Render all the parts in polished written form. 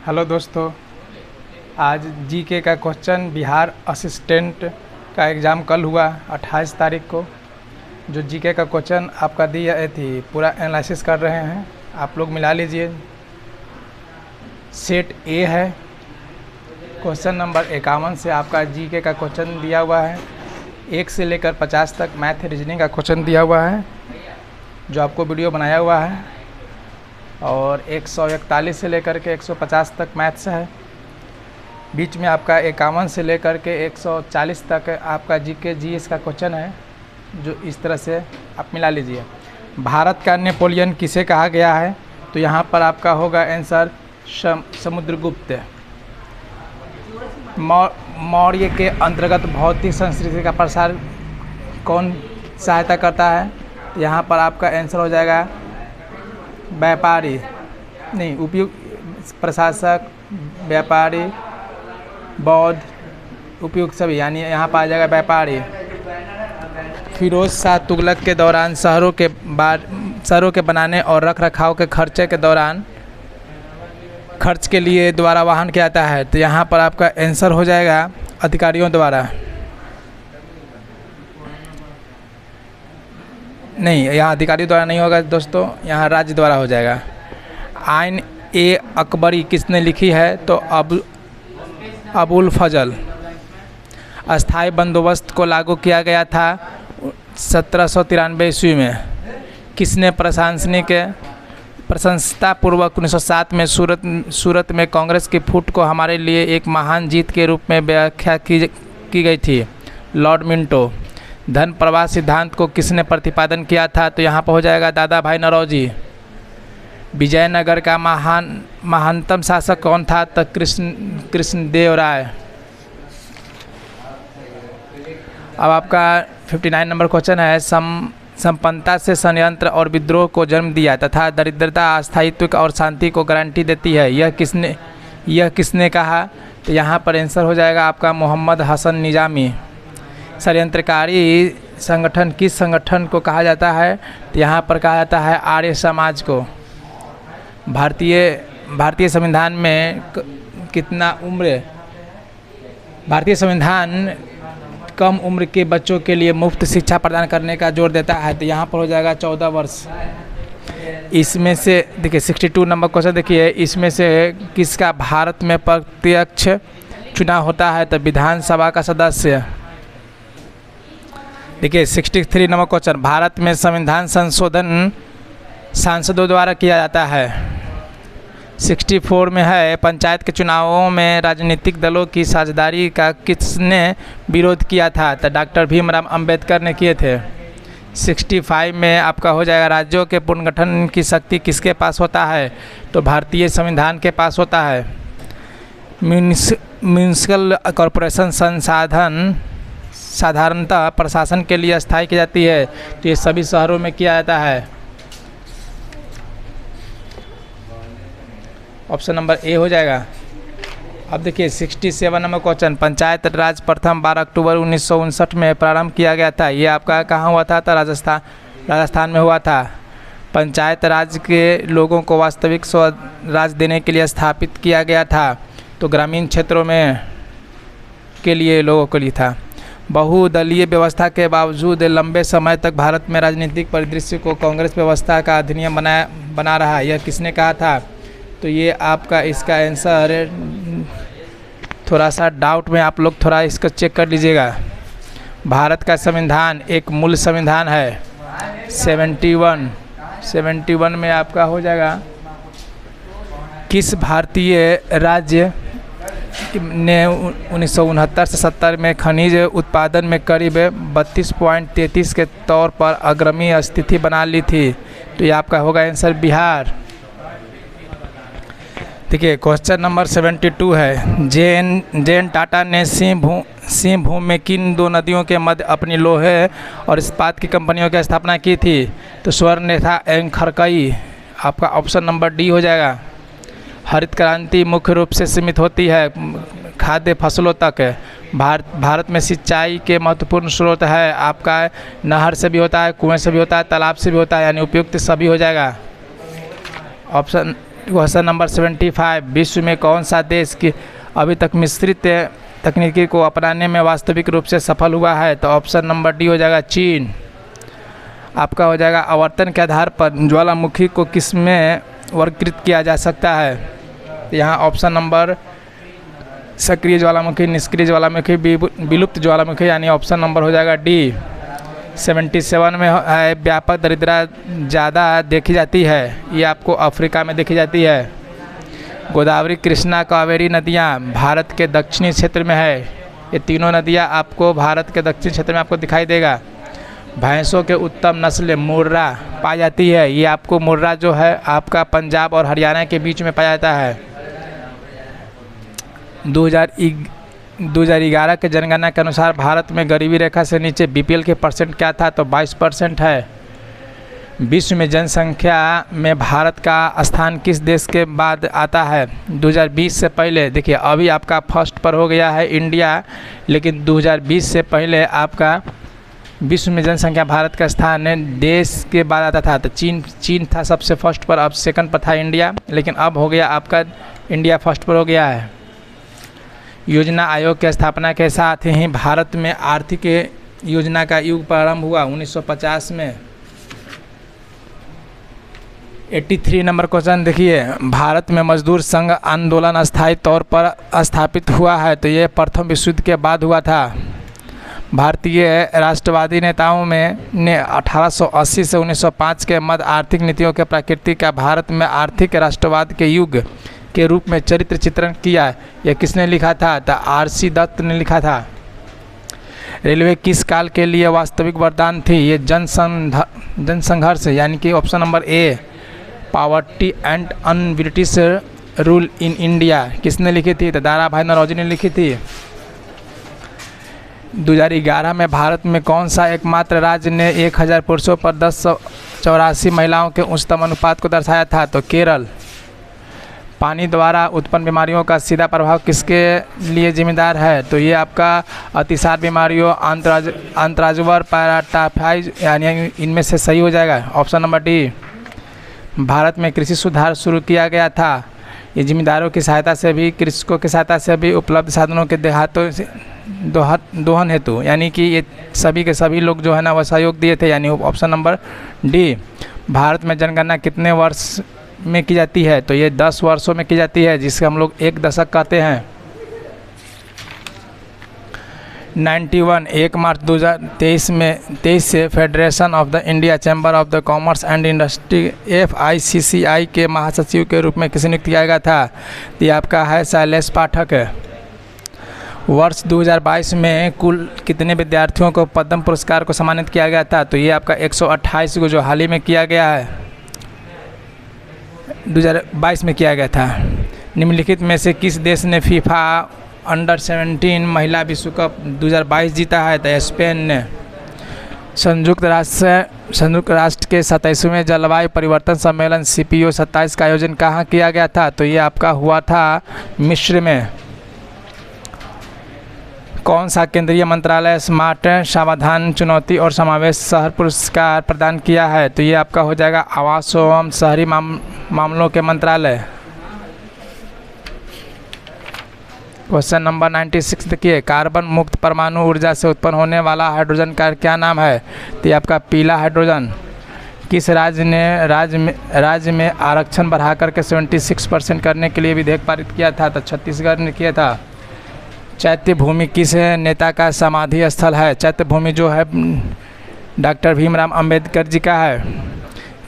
Hello दोस्तों, आज GK का क्वेश्चन बिहार असिस्टेंट का एग्ज़ाम कल हुआ 28 तारीख को। जो जीके का क्वेश्चन आपका दिया थी पूरा एनालिसिस कर रहे हैं, आप लोग मिला लीजिए। सेट ए है, क्वेश्चन नंबर 51 से आपका जीके का क्वेश्चन दिया हुआ है। 1 से लेकर 50 तक मैथ रीजनिंग का क्वेश्चन दिया हुआ है जो आपको वीडियो बनाया हुआ है, और 141 से लेकर के 150 तक मैथ्स है। बीच में आपका 51 से लेकर के 140 तक आपका जीके जीएस का क्वेश्चन है, जो इस तरह से आप मिला लीजिए। भारत का नेपोलियन किसे कहा गया है? तो यहाँ पर आपका होगा आंसर समुद्रगुप्त। मौर्य के अंतर्गत भौतिक संस्कृति का प्रसार कौन सहायता करता है? तो यहाँ पर आपका आंसर हो जाएगा व्यापारी, नहीं उपयुक्त प्रशासक, व्यापारी, बौद्ध, उपयुक्त सभी, यानी यहाँ पर आ जाएगा व्यापारी। फिरोज शाह तुगलक के दौरान शहरों के बनाने और रख रखाव के खर्चे के दौरान खर्च के लिए द्वारा वाहन किया जाता है। तो यहाँ पर आपका आंसर हो जाएगा अधिकारियों द्वारा, नहीं यहाँ अधिकारी द्वारा नहीं होगा दोस्तों, यहाँ राज्य द्वारा हो जाएगा। आइन ए अकबरी किसने लिखी है? तो अबुल फजल। अस्थाई बंदोबस्त को लागू किया गया था 1793 ईस्वी में। किसने प्रशंसतापूर्वक 1907 में सूरत में कांग्रेस की फूट को हमारे लिए एक महान जीत के रूप में व्याख्या की गई थी? Lord Minto. धन प्रवाह सिद्धांत को किसने प्रतिपादन किया था? तो यहाँ पर हो जाएगा दादा भाई नौरोजी। विजयनगर का महानतम शासक कौन था? तो कृष्णदेव राय। अब आपका 59 नंबर क्वेश्चन है, संपन्नता से षड्यंत्र और विद्रोह को जन्म दिया तथा दरिद्रता अस्थायित्व और शांति को गारंटी देती है, यह किसने कहा? तो यहाँ पर आंसर हो जाएगा आपका मोहम्मद हसन निजामी। षड्यंत्रकारी संगठन किस संगठन को कहा जाता है? तो यहाँ पर कहा जाता है आर्य समाज को। भारतीय संविधान में कितना उम्र? भारतीय संविधान कम उम्र के बच्चों के लिए मुफ्त शिक्षा प्रदान करने का जोर देता है। तो यहाँ पर हो जाएगा 14 वर्ष। इसमें से देखिए 62 नंबर क्वेश्चन देखिए, इसमें से किसका भारत में प्रत्यक्ष चुनाव होता है? तो विधानसभा का सदस्य। देखिए 63 नंबर क्वेश्चन, भारत में संविधान संशोधन सांसदों द्वारा किया जाता है। 64 में है, पंचायत के चुनावों में राजनीतिक दलों की साझेदारी का किसने विरोध किया था? तो डॉक्टर भीमराव अंबेडकर ने किए थे। 65 में आपका हो जाएगा, राज्यों के पुनर्गठन की शक्ति किसके पास होता है? तो भारतीय संविधान के पास होता है। म्यूनिसिपल कॉरपोरेशन साधारणतः प्रशासन के लिए स्थायी की जाती है, तो ये सभी शहरों में किया जाता है। ऑप्शन नंबर ए हो जाएगा। अब देखिए 67 नंबर क्वेश्चन, पंचायत राज प्रथम 12 अक्टूबर 1959 में प्रारंभ किया गया था। ये आपका कहाँ हुआ था? तो राजस्थान में हुआ था। पंचायत राज के लोगों को वास्तविक स्वराज देने के लिए स्थापित किया गया था, तो ग्रामीण क्षेत्रों में के लिए लोगों के लिए था। बहुदलीय व्यवस्था के बावजूद लंबे समय तक भारत में राजनीतिक परिदृश्य को कांग्रेस व्यवस्था का अधिनियम बना रहा। यह किसने कहा था? तो ये आपका इसका आंसर थोड़ा सा डाउट में, आप लोग थोड़ा इसको चेक कर लीजिएगा। भारत का संविधान एक मूल संविधान है। 71 में आपका हो जाएगा, किस भारतीय राज्य ने 1969 से 70 में खनिज उत्पादन में करीब 32.33 के तौर पर अग्रणी स्थिति बना ली थी? तो ये आपका होगा आंसर बिहार। देखिए क्वेश्चन नंबर 72 है, जे.एन. टाटा ने सिंहभूम में किन दो नदियों के मध्य अपनी लोहे और इस्पात की कंपनियों की स्थापना की थी? तो स्वर्णरेखा एवं खरकई। आपका ऑप्शन नंबर डी हो जाएगा। हरित क्रांति मुख्य रूप से सीमित होती है खाद्य फसलों तक। भारत में सिंचाई के महत्वपूर्ण स्रोत है आपका नहर से भी होता है, कुएं से भी होता है, तालाब से भी होता है, यानी उपयुक्त सभी हो जाएगा। ऑप्शन क्वेश्चन नंबर 75, विश्व में कौन सा देश की अभी तक मिश्रित तकनीकी को अपनाने में वास्तविक रूप से सफल हुआ है? तो ऑप्शन नंबर डी हो जाएगा चीन। आपका हो जाएगा आवर्तन के आधार पर ज्वालामुखी को किस में वर्गीकृत किया जा सकता है? यहाँ ऑप्शन नंबर सक्रिय ज्वालामुखी, निष्क्रिय ज्वालामुखी, विलुप्त ज्वालामुखी, यानी ऑप्शन नंबर हो जाएगा डी। 77 में है व्यापक दरिद्रता ज़्यादा देखी जाती है, ये आपको अफ्रीका में देखी जाती है। गोदावरी, कृष्णा, कावेरी नदियाँ भारत के दक्षिणी क्षेत्र में है। ये तीनों नदियाँ आपको भारत के दक्षिणी क्षेत्र में आपको दिखाई देगा। भैंसों के उत्तम नस्ल मुर्रा पाई जाती है, ये आपको मुर्रा जो है आपका पंजाब और हरियाणा के बीच में पाया जाता है। 2011 के जनगणना के अनुसार भारत में गरीबी रेखा से नीचे बीपीएल के परसेंट क्या था? तो 22% है। विश्व में जनसंख्या में भारत का स्थान किस देश के बाद आता है? 2020 से पहले, देखिए अभी आपका फर्स्ट पर हो गया है इंडिया, लेकिन 2020 से पहले आपका विश्व में जनसंख्या भारत का स्थान देश के बाद आता था। तो चीन था सबसे फर्स्ट पर, अब सेकंड पर था इंडिया, लेकिन अब हो गया आपका इंडिया फर्स्ट पर हो गया है। योजना आयोग की स्थापना के साथ ही भारत में आर्थिक योजना का युग प्रारंभ हुआ 1950 में। 83 नंबर क्वेश्चन देखिए, भारत में मजदूर संघ आंदोलन अस्थायी तौर पर स्थापित हुआ है, तो ये प्रथम विश्व युद्ध के बाद हुआ था। भारतीय राष्ट्रवादी नेताओं में ने 1880 से 1905 के मध्य आर्थिक नीतियों के प्रकृति का भारत में आर्थिक राष्ट्रवाद के युग के रूप में चरित्र चित्रण किया। यह किसने लिखा था? तो आर.सी. दत्त ने लिखा था। रेलवे किस काल के लिए वास्तविक वरदान थी? ये जनसंघर्ष, यानी कि option number A, poverty and un British rule in India. किसने लिखी थी? तो दारा भाई नौरोजी ने लिखी थी। 2011 में भारत में कौन सा एकमात्र राज्य ने 1000 पुरुषों पर 1084 महिलाओं के उच्चतम अनुपात को दर्शाया था? तो केरल। पानी द्वारा उत्पन्न बीमारियों का सीधा प्रभाव किसके लिए जिम्मेदार है? तो ये आपका अतिसार बीमारियों, अंतराजवर, पैराटाइफाइड, यानी इनमें से सही हो जाएगा ऑप्शन नंबर डी। भारत में कृषि सुधार शुरू किया गया था, ये जिम्मेदारों की सहायता से भी, कृषकों की सहायता से भी, उपलब्ध साधनों के देहातों से दोहन हेतु, यानी कि ये सभी के सभी लोग जो है ना वह सहयोग दिए थे, यानी ऑप्शन नंबर डी। भारत में जनगणना कितने वर्ष में की जाती है? तो ये 10 वर्षों में की जाती है, जिससे हम लोग एक दशक कहते हैं। 1 मार्च 2023 से federation of the India chamber of the commerce and industry FICCI के महासचिव के रूप में किसे नियुक्त किया गया था? तो ये आपका है शैलेश पाठक है। वर्ष 2022 में कुल कितने विद्यार्थियों को पद्म पुरस्कार को सम्मानित किया गया था? तो ये आपका 128 को जो हाल ही में किया गया है, 2022 में किया गया था। निम्नलिखित में से किस देश ने फीफा अंडर-17 महिला विश्व कप 2022 जीता है? तो स्पेन ने। संयुक्त राष्ट्र के 27वें जलवायु परिवर्तन सम्मेलन CPO 27 का आयोजन कहाँ किया गया था? तो ये आपका हुआ था मिस्र में। कौन सा केंद्रीय मंत्रालय स्मार्ट समाधान, चुनौती और समावेश शहर पुरस्कार प्रदान किया है? तो ये आपका हो जाएगा आवास एवं शहरी मामलों के मंत्रालय। क्वेश्चन नंबर 96 देखिए, कार्बन मुक्त परमाणु ऊर्जा से उत्पन्न होने वाला हाइड्रोजन का क्या नाम है? तो ये आपका पीला हाइड्रोजन। किस राज्य ने राज्य में आरक्षण बढ़ाकर के 76% करने के लिए विधेयक पारित किया था? तो छत्तीसगढ़ ने किया था। चैत्य भूमि किस नेता का समाधि स्थल है? चैत्य भूमि जो है डॉक्टर भीमराव अंबेडकर जी का है।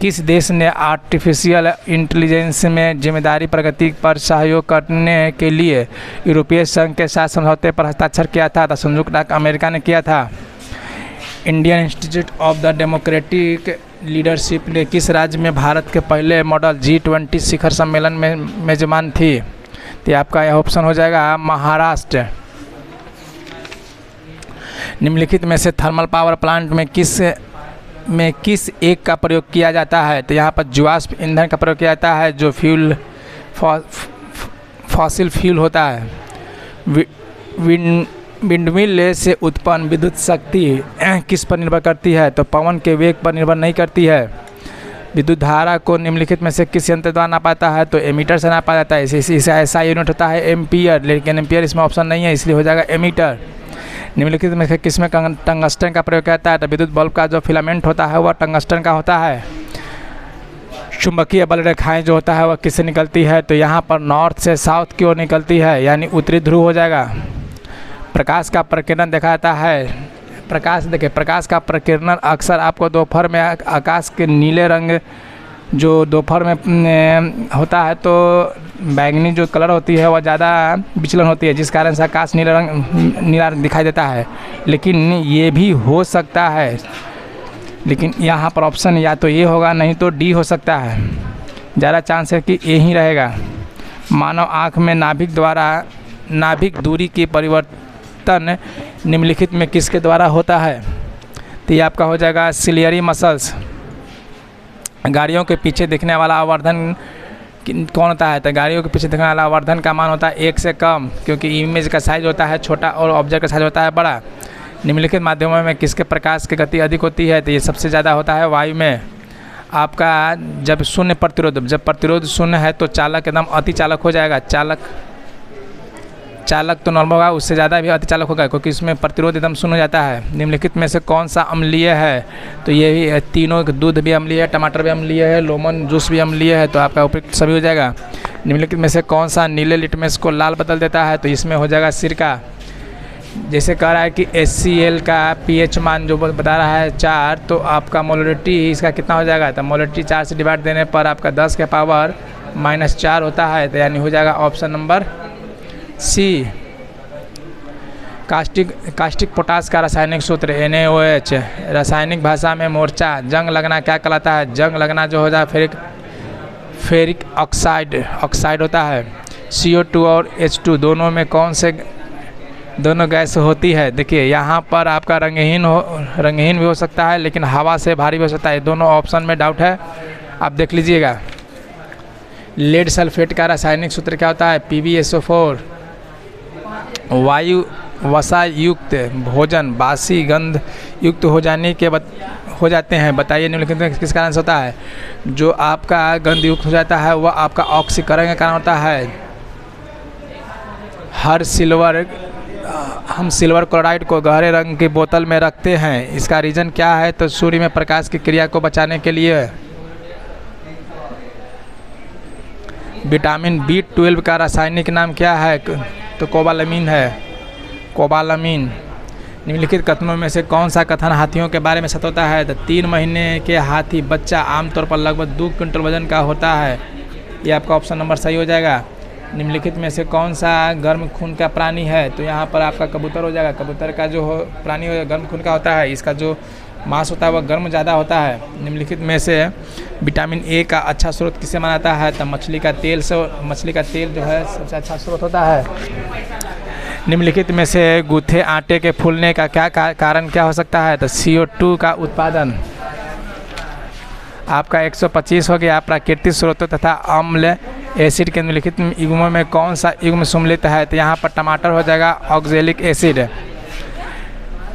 किस देश ने आर्टिफिशियल इंटेलिजेंस में जिम्मेदारी प्रगति पर सहयोग करने के लिए यूरोपीय संघ के साथ समझौते पर हस्ताक्षर किया था? तो संयुक्त राज्य अमेरिका ने किया था। Indian institute of the democratic leadership ने किस राज्य में भारत के पहले मॉडल G20 शिखर सम्मेलन में मेजबान थी? तो आपका यह ऑप्शन हो जाएगा महाराष्ट्र। निम्नलिखित में से थर्मल पावर प्लांट में किस एक का प्रयोग किया जाता है? तो यहाँ पर जीवाश्म ईंधन का प्रयोग किया जाता है, जो फॉसिल फ्यूल होता है। विंडमिल से उत्पन्न विद्युत शक्ति किस पर निर्भर करती है? तो पवन के वेग पर निर्भर नहीं करती है। विद्युत धारा को निम्नलिखित में से किस यंत्र द्वारा नापा जाता है? तो एमीटर से नापा जाता है। इसे ऐसा यूनिट होता है एम्पियर, लेकिन एम्पियर इसमें ऑप्शन नहीं है, इसलिए हो जाएगा एमीटर। निम्नलिखित में से किसमें टंगस्टन का प्रयोग किया जाता है? तो विद्युत बल्ब का जो फिलामेंट होता है वह टंगस्टन का होता है। चुंबकीय बल रेखाएं जो होता है वह किससे निकलती है? तो यहाँ पर नॉर्थ से साउथ की ओर निकलती है, यानी उत्तरी ध्रुव हो जाएगा। प्रकाश का प्रकीर्णन देखा जाता है। प्रकाश देखिए, प्रकाश का प्रकीर्णन अक्सर आपको दोपहर में आकाश के नीले रंग जो दोपहर में होता है तो बैंगनी जो कलर होती है वह ज़्यादा विचलन होती है, जिस कारण से आकाश नीला दिखाई देता है। लेकिन ये भी हो सकता है, लेकिन यहाँ पर ऑप्शन या तो ये होगा, नहीं तो डी हो सकता है। ज़्यादा चांस है कि ए ही रहेगा। मानव आँख में नाभिक दूरी की परिवर्तन निम्नलिखित में किसके द्वारा होता है? तो ये आपका हो जाएगा सिलियरी मसल्स। गाड़ियों के पीछे दिखने वाला आवर्धन कौन होता है? तो गाड़ियों के पीछे दिखने वाला आवर्धन का मान होता है 1 से कम, क्योंकि इमेज का साइज होता है छोटा और ऑब्जेक्ट का साइज होता है बड़ा। निम्नलिखित माध्यमों में किसके प्रकाश की गति अधिक होती है? तो ये सबसे ज़्यादा होता है वायु में। आपका जब शून्य प्रतिरोध शून्य है तो चालक एकदम अति चालक हो जाएगा। चालक तो नॉर्मल होगा, उससे ज़्यादा भी अति चालक होगा, क्योंकि इसमें प्रतिरोध एकदम शून्य हो जाता है। निम्नलिखित में से कौन सा अम्लीय है? तो ये भी तीनों, दूध भी अम्लीय है, टमाटर भी अम्लीय है, लेमन जूस भी अम्लीय है, तो आपका उपयुक्त सभी हो जाएगा। निम्नलिखित में से कौन सा नीले लिटमस को लाल बदल देता है? तो इसमें हो जाएगा सिरका। जैसे कह रहा है कि HCl का pH मान जो बता रहा है 4, तो आपका मोलरिटी इसका कितना हो जाएगा? तो मोलरिटी 4 से डिवाइड देने पर आपका 10 के पावर -4 होता है, तो यानी हो जाएगा option number C. Caustic potash का रासायनिक सूत्र NaOH। रासायनिक भाषा में मोर्चा जंग लगना क्या कहलाता है? जंग लगना जो हो जाए फेरिक ऑक्साइड होता है। CO2 और H2 दोनों में कौन से दोनों गैस होती है? देखिए यहाँ पर आपका रंगहीन भी हो सकता है, लेकिन हवा से भारी भी हो सकता है। दोनों ऑप्शन में डाउट है, आप देख लीजिएगा। लेड सल्फेट का रासायनिक सूत्र क्या होता है? PbSO4। वायु वसा युक्त भोजन बासी गंध युक्त हो जाते हैं, बताइए निम्नलिखित में किस कारण से होता है? जो आपका गंध युक्त हो जाता है वह आपका ऑक्सीकरण के कारण होता है। हम सिल्वर क्लोराइड को गहरे रंग की बोतल में रखते हैं, इसका रीज़न क्या है? तो सूर्य में प्रकाश की क्रिया को बचाने के लिए। विटामिन B12 का रासायनिक नाम क्या है? तो कोबालामीन है, कोबालामीन। निम्नलिखित कथनों में से कौन सा कथन हाथियों के बारे में सत्य होता है? तो 3 महीने के हाथी बच्चा आमतौर पर लगभग 2 क्विंटल वजन का होता है, ये आपका ऑप्शन नंबर सही हो जाएगा। निम्नलिखित में से कौन सा गर्म खून का प्राणी है? तो यहाँ पर आपका कबूतर हो जाएगा। कबूतर का जो प्राणी गर्म खून का होता है, इसका जो मांस होता है वह गर्म ज़्यादा होता है। निम्नलिखित में से विटामिन ए का अच्छा स्रोत किसे माना जाता है? तो मछली का तेल जो है सबसे अच्छा स्रोत होता है। निम्नलिखित में से गूथे आटे के फूलने का कारण क्या हो सकता है? तो CO2 का उत्पादन। आपका 125 हो गया। प्राकृतिक स्रोतों तथा अम्ल एसिड के निम्नलिखित युग्मों में कौन सा युग्म सम्मिलित है? तो यहाँ पर टमाटर हो जाएगा ऑक्जेलिक एसिड।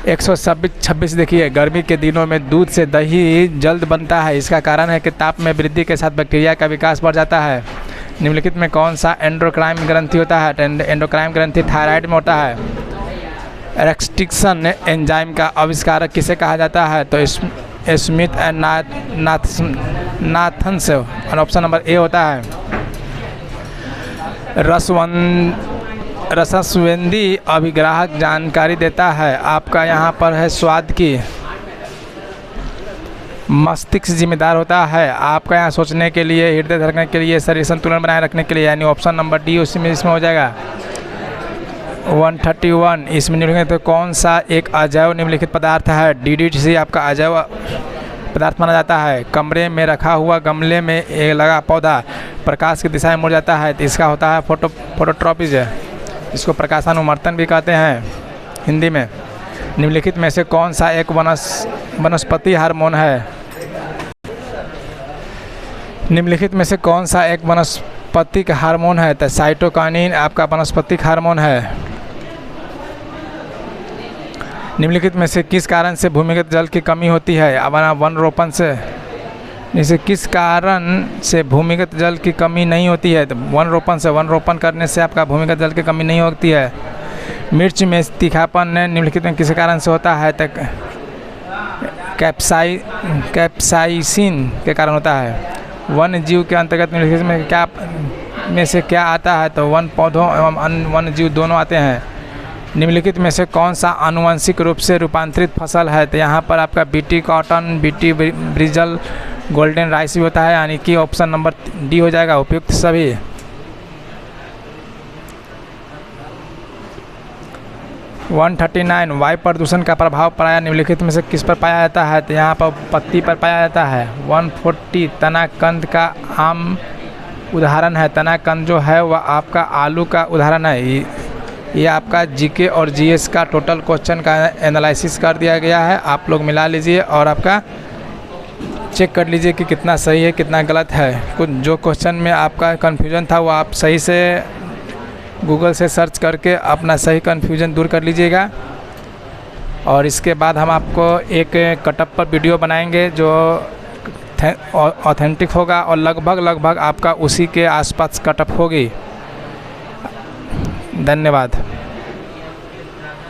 126 देखिए, गर्मी के दिनों में दूध से दही जल्द बनता है, इसका कारण है कि ताप में वृद्धि के साथ बैक्टीरिया का विकास बढ़ जाता है। निम्नलिखित में कौन सा एंडोक्राइन ग्रंथि होता है? एंडोक्राइन ग्रंथि थायराइड में होता है। रेस्ट्रिक्शन एंजाइम का आविष्कारक किसे कहा जाता है? तो स्मिथ एंड नाथन्स, और ऑप्शन नंबर ए होता है। रसस्वेदी अभिग्राहक जानकारी देता है, आपका यहाँ पर है स्वाद की। मस्तिष्क जिम्मेदार होता है आपका यहाँ सोचने के लिए, हृदय धड़कने के लिए, शरीर संतुलन बनाए रखने के लिए, यानी ऑप्शन नंबर डी इसमें हो जाएगा। 131 इसमें निम्नलिखित तो कौन सा एक अजैव निम्नलिखित पदार्थ है? DDT आपका अजैव पदार्थ माना जाता है। कमरे में रखा हुआ गमले में एक लगा पौधा प्रकाश की दिशा में मुड़ जाता है, तो इसका होता है फोटोट्रॉपिज, इसको प्रकाशानुवर्तन भी कहते हैं हिंदी में। निम्नलिखित में से कौन सा एक वनस्पति हार्मोन है? निम्नलिखित में से कौन सा एक वनस्पतिक हार्मोन है? तो साइटोकाइनिन आपका वनस्पतिक हार्मोन है। निम्नलिखित में से किस कारण से भूमिगत जल की कमी होती है? वन रोपण से। जैसे किस कारण से भूमिगत जल की कमी नहीं होती है? तो वन रोपण करने से आपका भूमिगत जल की कमी नहीं होती है। मिर्च में तीखापन निम्नलिखित में किस कारण से होता है? तो कैप्साइसिन के कारण होता है। वन जीव के अंतर्गत निम्नलिखित में क्या में से क्या आता है? तो वन पौधों एवं वन जीव दोनों आते हैं। निम्नलिखित में से कौन सा आनुवंशिक रूप से रूपांतरित फसल है? तो यहाँ पर आपका BT cotton, BT brinjal, golden rice भी होता है, यानी कि ऑप्शन नंबर डी हो जाएगा उपयुक्त सभी। 139 वायु प्रदूषण का प्रभाव प्रायः निम्नलिखित में से किस पर पाया जाता है? तो यहाँ पर पत्ती पर पाया जाता है। 140 तनाकंद का आम उदाहरण है। तनाकंद जो है वह आपका आलू का उदाहरण है। ये आपका जीके और जीएस का टोटल क्वेश्चन का एनालिसिस कर दिया गया है। आप लोग मिला लीजिए और आपका चेक कर लीजिए कि कितना सही है कितना गलत है। कुछ जो क्वेश्चन में आपका कन्फ्यूजन था वो आप सही से गूगल से सर्च करके अपना सही कन्फ्यूजन दूर कर लीजिएगा। और इसके बाद हम आपको एक कटअप पर वीडियो बनाएंगे जो ऑथेंटिक होगा और लगभग आपका उसी के आसपास कटअप होगी। धन्यवाद।